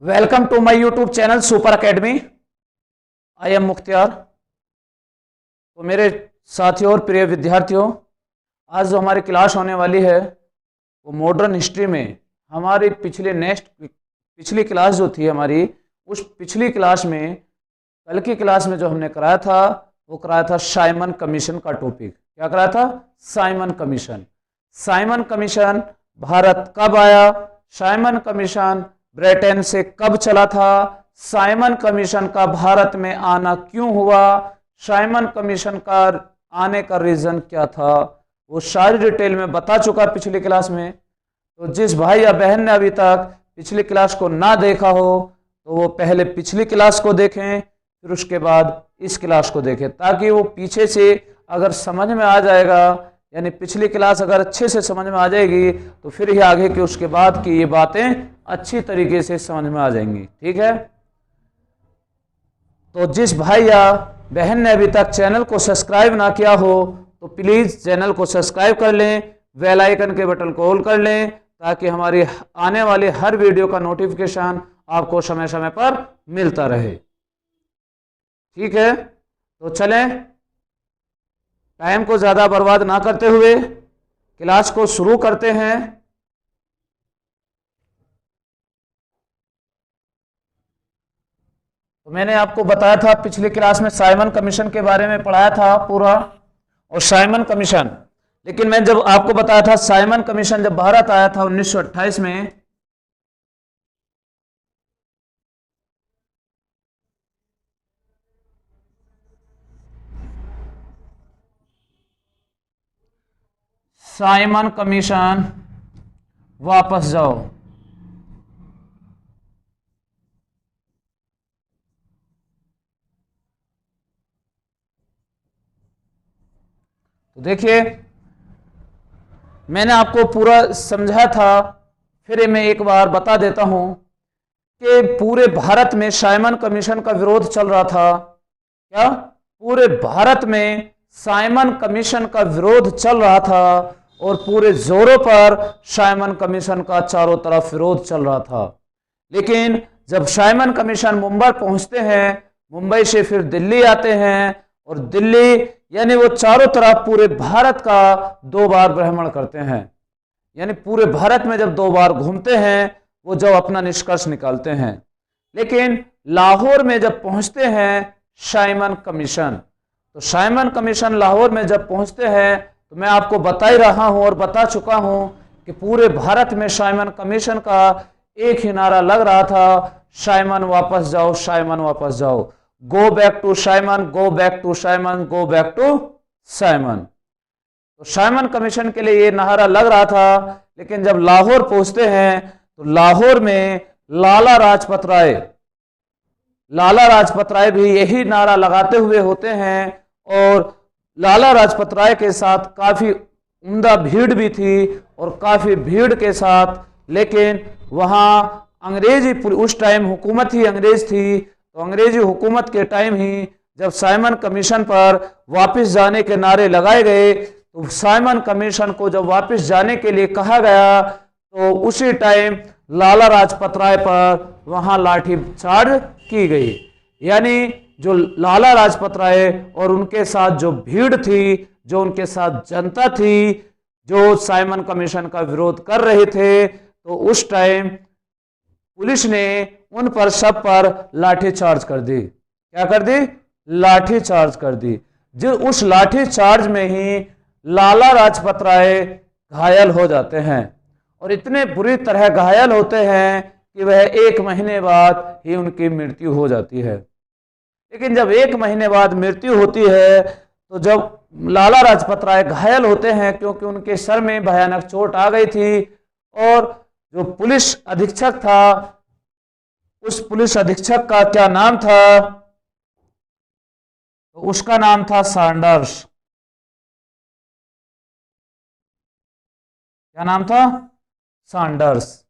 Welcome to my YouTube channel super academy. I am Mukhtiyar. तो मेरे साथियों और प्रिय विद्यार्थियों, आज जो हमारी क्लास होने वाली है वो मॉडर्न हिस्ट्री में हमारी पिछली क्लास जो थी हमारी, उस पिछली क्लास में कल की क्लास में जो हमने कराया था वो कराया था साइमन कमीशन का टॉपिक। क्या कराया था? Simon commission. Simon commission Bharat कब आया? साइमन कमीशन ब्रिटेन से कब चला था? साइमन कमीशन का भारत में आना क्यों हुआ? साइमन कमीशन का आने का रीजन क्या था? वो सारी डिटेल में बता चुका पिछली क्लास में। तो जिस भाई या बहन ने अभी तक पिछली क्लास को ना देखा हो तो वो पहले पिछली क्लास को देखें, फिर उसके बाद इस क्लास को देखें, ताकि वो पीछे से अगर समझ में आ जाएगा, यानी पिछली क्लास अगर अच्छे से समझ में आ जाएगी तो फिर ही आगे की उसके बाद की ये बातें अच्छी तरीके से समझ में आ जाएंगी। ठीक है। तो जिस भाई या बहन ने अभी तक चैनल को सब्सक्राइब ना किया हो तो प्लीज चैनल को सब्सक्राइब कर लें, बेल आइकन के बटन को ऑल कर लें, ताकि हमारी आने वाली हर वीडियो का नोटिफिकेशन आपको समय समय पर मिलता रहे। ठीक है। तो चलें, टाइम को ज्यादा बर्बाद ना करते हुए क्लास को शुरू करते हैं। तो मैंने आपको बताया था पिछली क्लास में साइमन कमीशन के बारे में पढ़ाया था पूरा, और साइमन कमीशन, लेकिन मैं जब आपको बताया था साइमन कमीशन जब भारत आया था 1928 में, साइमन कमीशन वापस जाओ। तो देखिए, मैंने आपको पूरा समझाया था, फिर मैं एक बार बता देता हूं कि पूरे भारत में साइमन कमीशन का विरोध चल रहा था। क्या? पूरे भारत में साइमन कमीशन का विरोध चल रहा था और पूरे जोरों पर साइमन कमीशन का चारों तरफ विरोध चल रहा था। लेकिन जब साइमन कमीशन मुंबई पहुंचते हैं, मुंबई से फिर दिल्ली आते हैं, और दिल्ली यानी वो चारों तरफ पूरे भारत का 2 बार भ्रमण करते हैं, यानी पूरे भारत में जब 2 बार घूमते हैं वो जब अपना निष्कर्ष निकालते हैं। लेकिन लाहौर में जब पहुंचते हैं साइमन कमीशन, तो साइमन कमीशन लाहौर में जब पहुंचते हैं तो मैं आपको बता ही रहा हूं और बता चुका हूं कि पूरे भारत में साइमन कमीशन का एक ही नारा लग रहा था, साइमन वापस जाओ, साइमन वापस जाओ, go back to Simon, go back to Simon, go back to Simon. तो साइमन कमीशन के लिए ये नारा लग रहा था। लेकिन जब लाहौर पहुंचते हैं तो लाहौर में लाला लाजपत राय भी यही नारा लगाते हुए होते हैं, और लाला लाजपत राय के साथ काफी उम्दा भीड़ भी थी, और काफी भीड़ के साथ, लेकिन वहां अंग्रेजी उस टाइम हुकूमत ही अंग्रेज थी, तो अंग्रेजी हुकूमत के टाइम ही जब साइमन कमीशन पर वापस जाने के नारे लगाए गए, तो साइमन कमीशन को जब वापस जाने के लिए कहा गया तो उसी टाइम लाला लाजपत राय पर वहां लाठी चार्ज की गई। यानी जो लाला लाजपत राय और उनके साथ जो भीड़ थी, जो उनके साथ जनता थी, जो साइमन कमीशन का विरोध कर रहे थे, तो उस टाइम पुलिस ने उन पर सब पर लाठी चार्ज कर दी। क्या कर दी? लाठी चार्ज कर दी। जो उस लाठी चार्ज में ही लाला लाजपत राय घायल हो जाते हैं, और इतने बुरी तरह घायल होते हैं कि वह 1 महीने बाद ही उनकी मृत्यु हो जाती है। लेकिन जब 1 महीने बाद मृत्यु होती है तो जब लाला लाजपत राय घायल होते हैं, क्योंकि उनके सर में भयानक चोट आ गई थी, और जो पुलिस अधीक्षक था, उस पुलिस अधीक्षक का क्या नाम था? तो उसका नाम था सैंडर्स। क्या नाम था? सैंडर्स।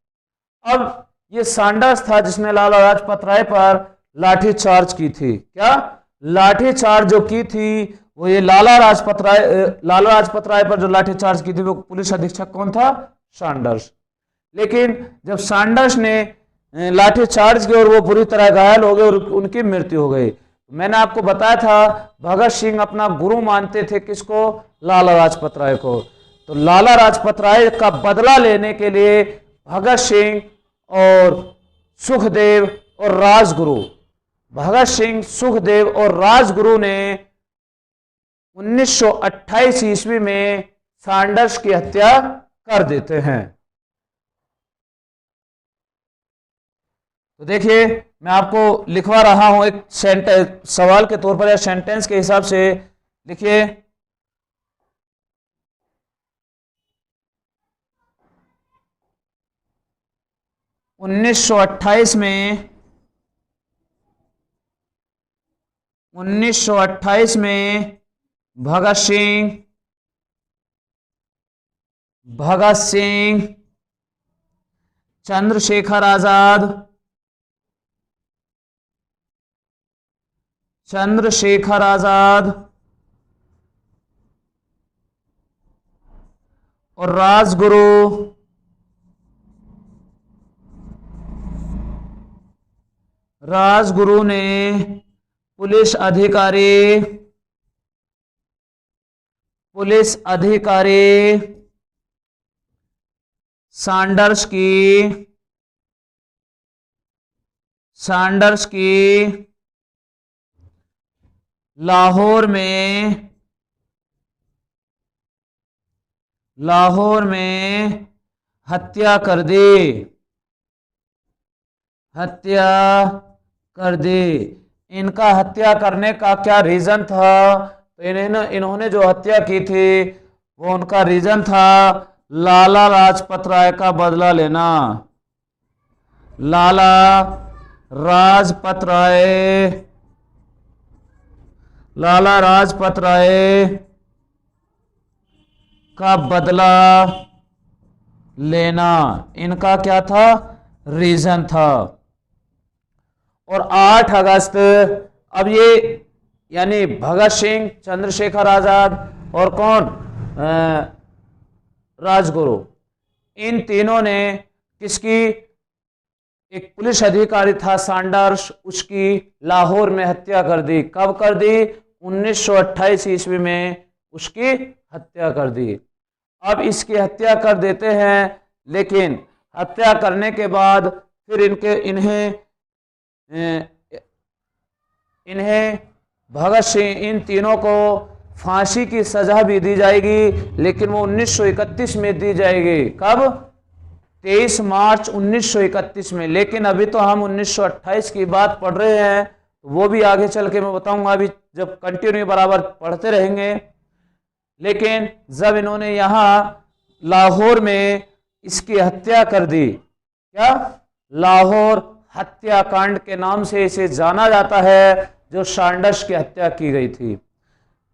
अब ये सैंडर्स था जिसने लाला लाजपत राय पर लाठी चार्ज की थी। क्या? लाठी चार्ज जो की थी वो ये लाला लाजपत राय पर जो लाठी चार्ज की थी वो पुलिस अधीक्षक कौन था? सैंडर्स। लेकिन जब सैंडर्स ने लाठी चार्ज की और वो बुरी तरह घायल हो गए और उनकी मृत्यु हो गई। मैंने आपको बताया था भगत सिंह अपना गुरु मानते थे किसको? लाला लाजपत राय को। तो लाला लाजपत राय का बदला लेने के लिए भगत सिंह और सुखदेव और राजगुरु, भगत सिंह, सुखदेव और राजगुरु ने 1928 ईस्वी में सैंडर्स की हत्या कर देते हैं। तो देखिए मैं आपको लिखवा रहा हूं एक सवाल के तौर पर या सेंटेंस के हिसाब से लिखिए। 1928 में 1928 में भगत सिंह, चंद्रशेखर आजाद और राजगुरु ने पुलिस अधिकारी सैंडर्स की लाहौर में हत्या कर दी। इनका हत्या करने का क्या रीजन था? तो इन्होंने जो हत्या की थी वो उनका रीजन था लाला लाजपत राय का बदला लेना। लाला राजपत राय का बदला लेना इनका क्या था? रीजन था। और 8 अगस्त, अब ये यानी भगत सिंह, चंद्रशेखर आजाद और कौन? राजगुरु, इन तीनों ने किसकी? एक पुलिस अधिकारी था सैंडर्स, उसकी लाहौर में हत्या कर दी। कब कर दी? 1928 ईस्वी में उसकी हत्या कर दी। अब इसकी हत्या कर देते हैं, लेकिन हत्या करने के बाद फिर इन्हें भगत सिंह, इन तीनों को फांसी की सजा भी दी जाएगी, लेकिन वो 1931 में दी जाएगी। कब? 23 मार्च 1931 में। लेकिन अभी तो हम 1928 की बात पढ़ रहे हैं, वो भी आगे चल के मैं बताऊंगा, अभी जब कंटिन्यू बराबर पढ़ते रहेंगे। लेकिन जब इन्होंने यहां लाहौर में इसकी हत्या कर दी, क्या? लाहौर हत्याकांड के नाम से इसे जाना जाता है, जो सैंडर्स की हत्या की गई थी।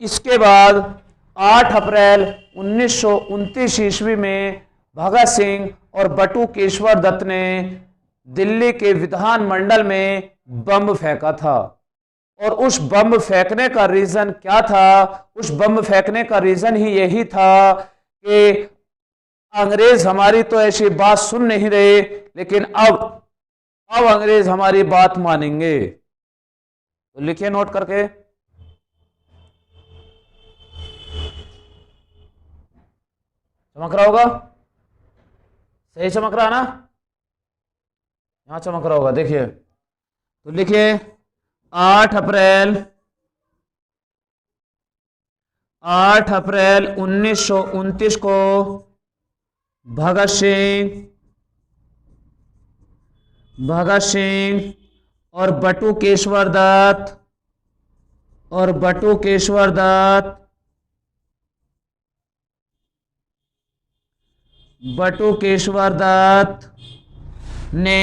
इसके बाद 8 अप्रैल 1929 ईस्वी में भगत सिंह और बटू केशवर दत्त ने दिल्ली के विधानमंडल में बम फेंका था। और उस बम फेंकने का रीजन क्या था? उस बम फेंकने का रीजन ही यही था कि अंग्रेज हमारी तो ऐसी बात सुन नहीं रहे, लेकिन अब अंग्रेज हमारी बात मानेंगे। तो लिखिए नोट करके। चमक रहा होगा? सही चमक रहा ना? यहां चमक रहा होगा, देखिए। तो लिखिए 8 अप्रैल 1929 को भगत सिंह और बटू केशवर दत्त ने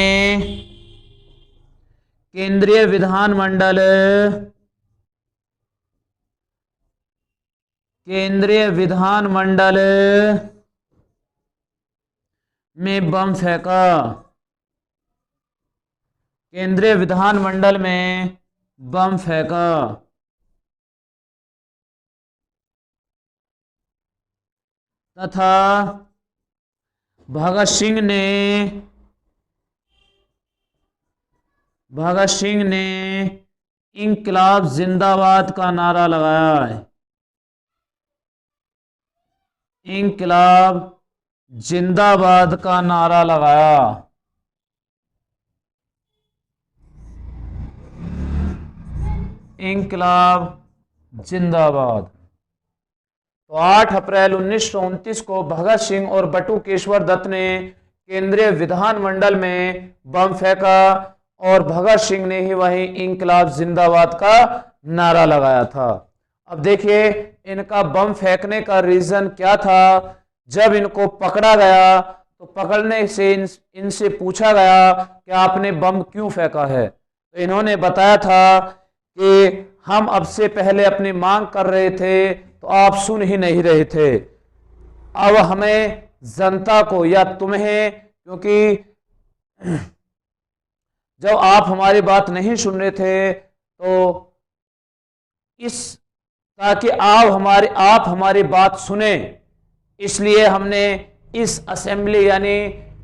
केंद्रीय विधानमंडल में बम फेंका। केंद्रीय विधानमंडल में बम फेंका तथा भगत सिंह ने इंकलाब जिंदाबाद का नारा लगाया है। इंकलाब जिंदाबाद का नारा लगाया। इंकलाब जिंदाबाद। तो 8 अप्रैल 1929 को भगत सिंह और बटुकेश्वर दत्त ने केंद्रीय विधानमंडल में बम फेंका और भगत सिंह ने ही वहीं इंकलाब जिंदाबाद का नारा लगाया था। अब देखिए इनका बम फेंकने का रीजन क्या था। जब इनको पकड़ा गया तो पकड़ने से इनसे पूछा गया कि आपने बम क्यों फेंका है। तो इन्होंने बताया था कि हम अब से पहले अपनी मांग कर रहे थे तो आप सुन ही नहीं रहे थे। अब हमें जनता को या तुम्हें, क्योंकि जब आप हमारी बात नहीं सुन रहे थे तो ताकि आप हमारी बात सुने, इसलिए हमने इस असेंबली यानी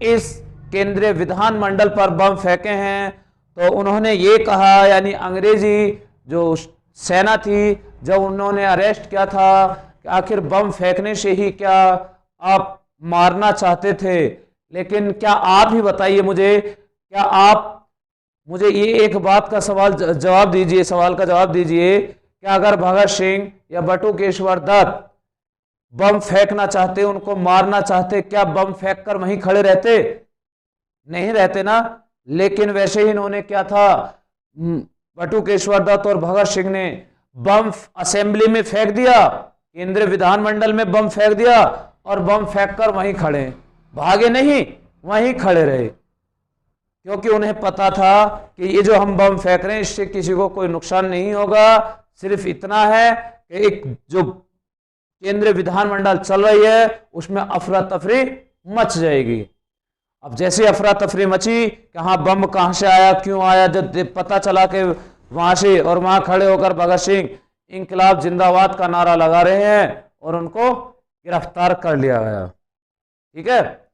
इस केंद्रीय विधानमंडल पर बम फेंके हैं। तो उन्होंने ये कहा, यानी अंग्रेजी जो सेना थी, जब उन्होंने अरेस्ट किया था कि आखिर बम फेंकने से ही क्या आप मारना चाहते थे, लेकिन क्या आप ही बताइए मुझे, क्या आप मुझे ये एक बात का सवाल का जवाब दीजिए, क्या अगर भगत सिंह या बटुकेश्वर दत्त बम फेंकना चाहते, उनको मारना चाहते, क्या बम फेंक कर वहीं खड़े रहते? नहीं रहते ना। लेकिन वैसे ही इन्होंने क्या था, बटुकेश्वर दत्त और भगत सिंह ने बम असेंबली में फेंक दिया, केंद्रीय विधानमंडल में बम फेंक दिया और बम फेंक कर वहीं खड़े, भागे नहीं, वहीं खड़े रहे, क्योंकि उन्हें पता था कि ये जो हम बम फेंक रहे हैं इससे किसी को कोई नुकसान नहीं होगा। सिर्फ इतना है कि एक जो केंद्रीय विधानमंडल चल रही है उसमें अफरा तफरी मच जाएगी। अब जैसे अफरा तफरी मची कि हाँ बम कहां से आया, क्यों आया, जब पता चला कि वहां से, और वहां खड़े होकर भगत सिंह इंकलाब जिंदाबाद का नारा लगा रहे हैं और उनको गिरफ्तार कर लिया गया। ठीक है,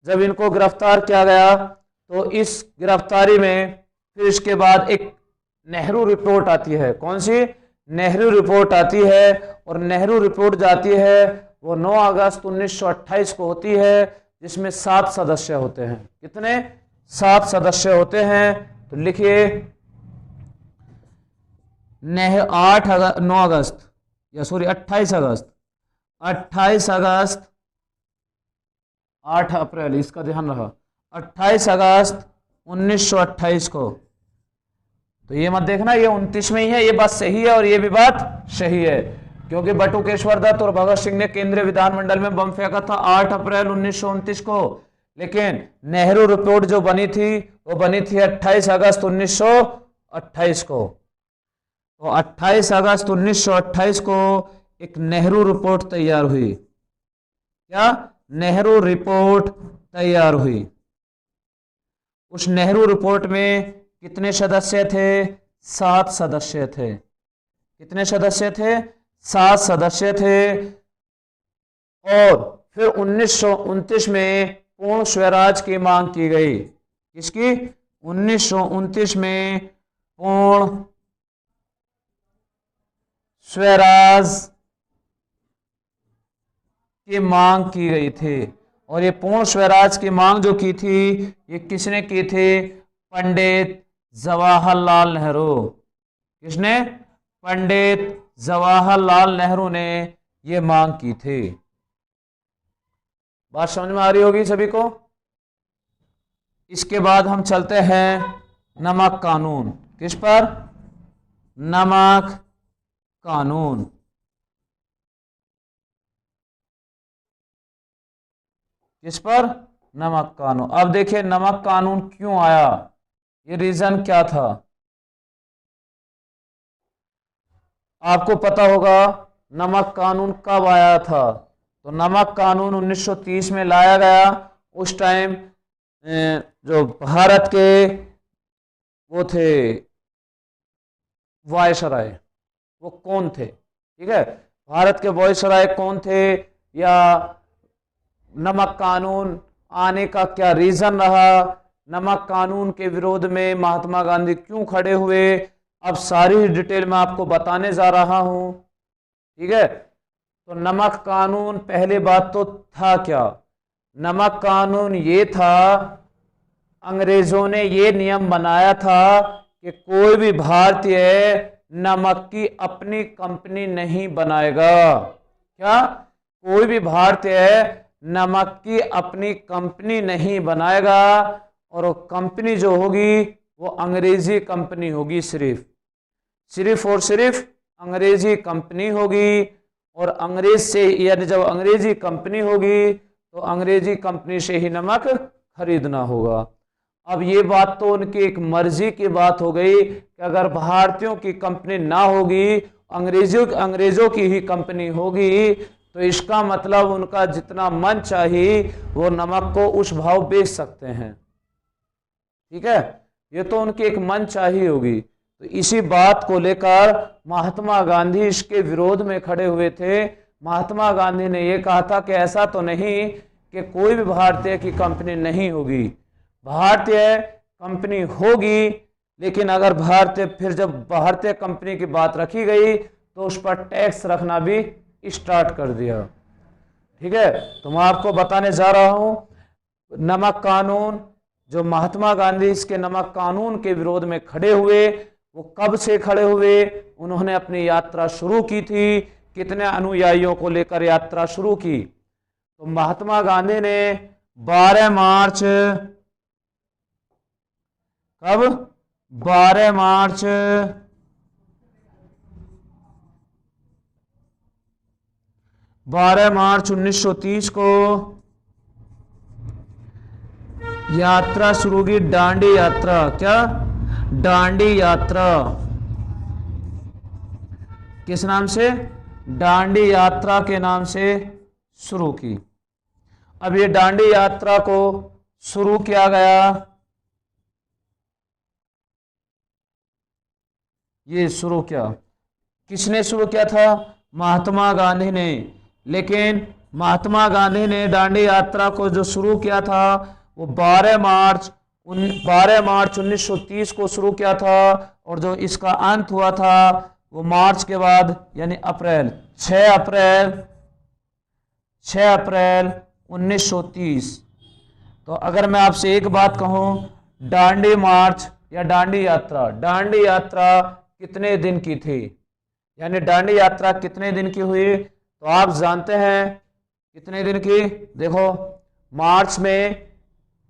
जब इनको गिरफ्तार किया गया तो इस गिरफ्तारी में फिर इसके बाद एक नेहरू रिपोर्ट आती है। कौन सी? नेहरू रिपोर्ट आती है, और नेहरू रिपोर्ट जाती है वो 9 अगस्त 1928 को होती है, जिसमें 7 सदस्य होते हैं। कितने? 7 सदस्य होते हैं। तो लिखिए 28 अगस्त 8 अप्रैल, इसका ध्यान रहा, 28 अगस्त 1928 को। तो ये मत देखना ये 29 में ही है, ये बात सही है और ये भी बात सही है, क्योंकि बटुकेश्वर दत्त और भगत सिंह ने केंद्रीय विधानमंडल में बम फेंका था 8 अप्रैल 1929 को, लेकिन नेहरू रिपोर्ट जो बनी थी वो बनी थी 28 अगस्त 1928 को। तो 28 अगस्त 1928 को एक नेहरू रिपोर्ट तैयार हुई। क्या? नेहरू रिपोर्ट तैयार हुई। उस नेहरू रिपोर्ट में कितने सदस्य थे? 7 सदस्य थे। कितने सदस्य थे? 7 सदस्य थे। और फिर 1929 में पूर्ण स्वराज की मांग की गई। किसकी? 1929 में पूर्ण स्वराज की मांग की गई थी। और ये पूर्ण स्वराज की मांग जो की थी, ये किसने की थी? पंडित जवाहरलाल नेहरू। किसने? पंडित जवाहरलाल नेहरू ने ये मांग की थी। बात समझ में आ रही होगी सभी को। इसके बाद हम चलते हैं नमक कानून। किस पर? नमक कानून। किस पर? नमक कानून। अब देखिए नमक कानून क्यों आया, ये रीजन क्या था। आपको पता होगा नमक कानून कब आया था। तो नमक कानून 1930 में लाया गया। उस टाइम जो भारत के वो थे वायसराय, वो कौन थे? ठीक है, भारत के वायसराय कौन थे, या नमक कानून आने का क्या रीजन रहा, नमक कानून के विरोध में महात्मा गांधी क्यों खड़े हुए, अब सारी डिटेल मैं आपको बताने जा रहा हूं। ठीक है, तो नमक कानून, पहली बात तो था क्या, नमक कानून ये था, अंग्रेजों ने ये नियम बनाया था कि कोई भी भारतीय नमक की अपनी कंपनी नहीं बनाएगा। क्या, कोई भी भारतीय नमक की अपनी कंपनी नहीं बनाएगा, और वो कंपनी जो होगी वो अंग्रेजी कंपनी होगी, सिर्फ और सिर्फ अंग्रेजी कंपनी होगी। और अंग्रेज से, यानी जब अंग्रेजी कंपनी होगी तो अंग्रेजी कंपनी से ही नमक खरीदना होगा। अब ये बात तो उनकी एक मर्जी की बात हो गई कि अगर भारतीयों की कंपनी ना होगी, अंग्रेजों की ही कंपनी होगी, तो इसका मतलब उनका जितना मन चाहिए वो नमक को उस भाव बेच सकते हैं। ठीक है, ये तो उनकी एक मन चाहिए होगी। तो इसी बात को लेकर महात्मा गांधी इसके विरोध में खड़े हुए थे। महात्मा गांधी ने यह कहा था कि ऐसा तो नहीं कि कोई भी भारतीय की कंपनी नहीं होगी, भारतीय कंपनी होगी, लेकिन अगर फिर जब भारतीय कंपनी की बात रखी गई तो उस पर टैक्स रखना भी स्टार्ट कर दिया। ठीक है, तो मैं आपको बताने जा रहा हूं नमक कानून, जो महात्मा गांधी इसके नमक कानून के विरोध में खड़े हुए, वो कब से खड़े हुए, उन्होंने अपनी यात्रा शुरू की थी, कितने अनुयायियों को लेकर यात्रा शुरू की। तो महात्मा गांधी ने 12 मार्च, कब, 12 मार्च 1930 को यात्रा शुरू की, डांडी यात्रा। क्या, डांडी यात्रा, किस नाम से, डांडी यात्रा के नाम से शुरू की। अब ये डांडी यात्रा को शुरू किया गया, ये शुरू किया, किसने शुरू किया था, महात्मा गांधी ने। लेकिन महात्मा गांधी ने डांडी यात्रा को जो शुरू किया था वो 12 मार्च 1930 को शुरू किया था, और जो इसका अंत हुआ था वो मार्च के बाद, यानी अप्रैल, 6 अप्रैल 1930। तो अगर मैं आपसे एक बात कहूं, डांडी मार्च या डांडी यात्रा कितने दिन की थी, यानी डांडी यात्रा कितने दिन की हुई, तो आप जानते हैं कितने दिन की। देखो, मार्च में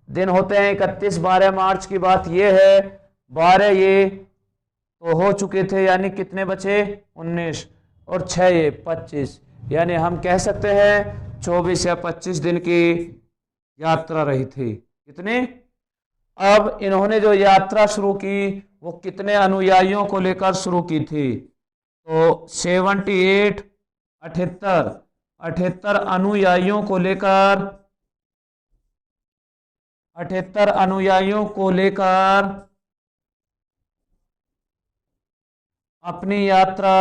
दिन होते हैं 31, 12 मार्च की बात ये है, 12 ये तो हो चुके थे, यानी कितने बचे, 19, और 6 ये 25, यानी हम कह सकते हैं 24 या 25 दिन की यात्रा रही थी। कितनी, अब इन्होंने जो यात्रा शुरू की वो कितने अनुयायियों को लेकर शुरू की थी, तो 78 अनुयायियों को लेकर, 78 अनुयायियों को लेकर अपनी यात्रा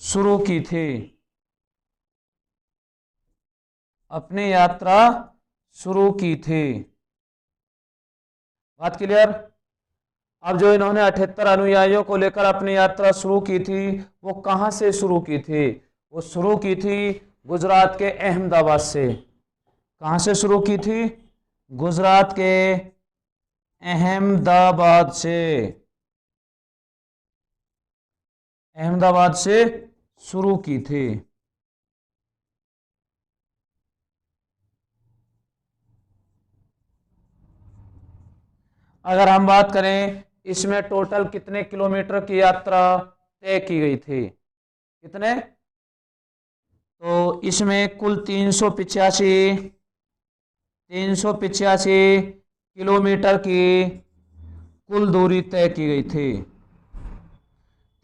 शुरू की थी, अपनी यात्रा शुरू की थी। बात क्लियर। अब जो इन्होंने 78 अनुयायियों को लेकर अपनी यात्रा शुरू की थी, वो कहां से शुरू की थी, वो शुरू की थी गुजरात के अहमदाबाद से। कहां से शुरू की थी, गुजरात के अहमदाबाद से शुरू की थी। अगर हम बात करें इसमें टोटल कितने किलोमीटर की यात्रा तय की गई थी, कितने, तो इसमें कुल 385 किलोमीटर की कुल दूरी तय की गई थी।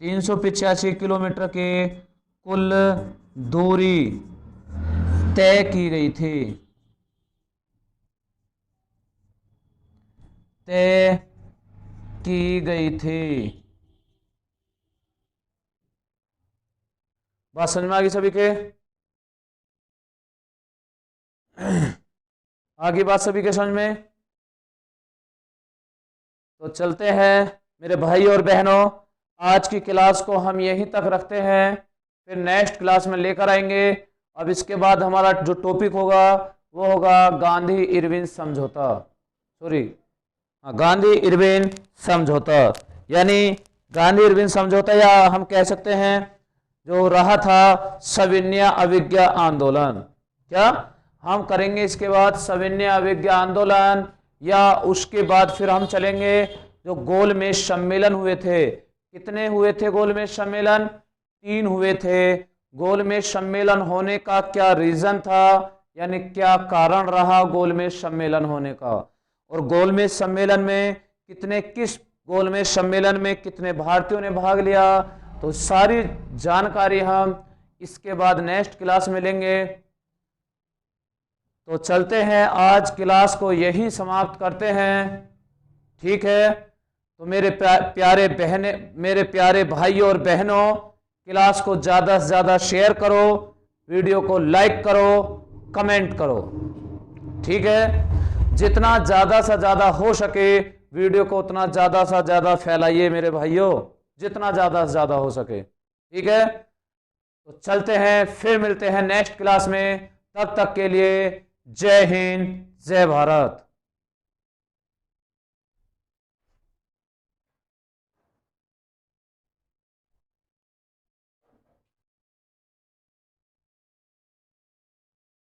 385 किलोमीटर की कुल दूरी तय की गई थी, तय की गई थी। बात समझ में आ गई सभी के? आगे बात सभी के समझ में? तो चलते हैं मेरे भाई और बहनों, आज की क्लास को हम यहीं तक रखते हैं, फिर नेक्स्ट क्लास में लेकर आएंगे। अब इसके बाद हमारा जो टॉपिक होगा वो होगा गांधी इरविन समझौता, सॉरी गांधी इरविन समझौता, यानी गांधी इरविन समझौता, या हम कह सकते हैं जो रहा था सविनय अवज्ञा आंदोलन। क्या हम करेंगे इसके बाद? सविनय अवज्ञा आंदोलन, या उसके बाद फिर हम चलेंगे जो गोलमेज सम्मेलन हुए थे। कितने हुए थे गोलमेज सम्मेलन? 3 हुए थे। गोलमेज सम्मेलन होने का क्या रीजन था, यानी क्या कारण रहा गोलमेज सम्मेलन होने का, और गोलमेज सम्मेलन में गोलमेज सम्मेलन में कितने भारतीयों ने भाग लिया, तो सारी जानकारी हम इसके बाद नेक्स्ट क्लास में लेंगे। तो चलते हैं, आज क्लास को यही समाप्त करते हैं, ठीक है? तो मेरे प्यारे भाई और बहनों, क्लास को ज़्यादा से ज़्यादा शेयर करो, वीडियो को लाइक करो, कमेंट करो, ठीक है? जितना ज़्यादा से ज़्यादा हो सके वीडियो को उतना ज़्यादा से ज़्यादा फैलाइए मेरे भाइयों, जितना ज़्यादा से ज़्यादा हो सके, ठीक है? तो चलते हैं, फिर मिलते हैं नेक्स्ट क्लास में। तब तक के लिए जय हिंद, जय भारत।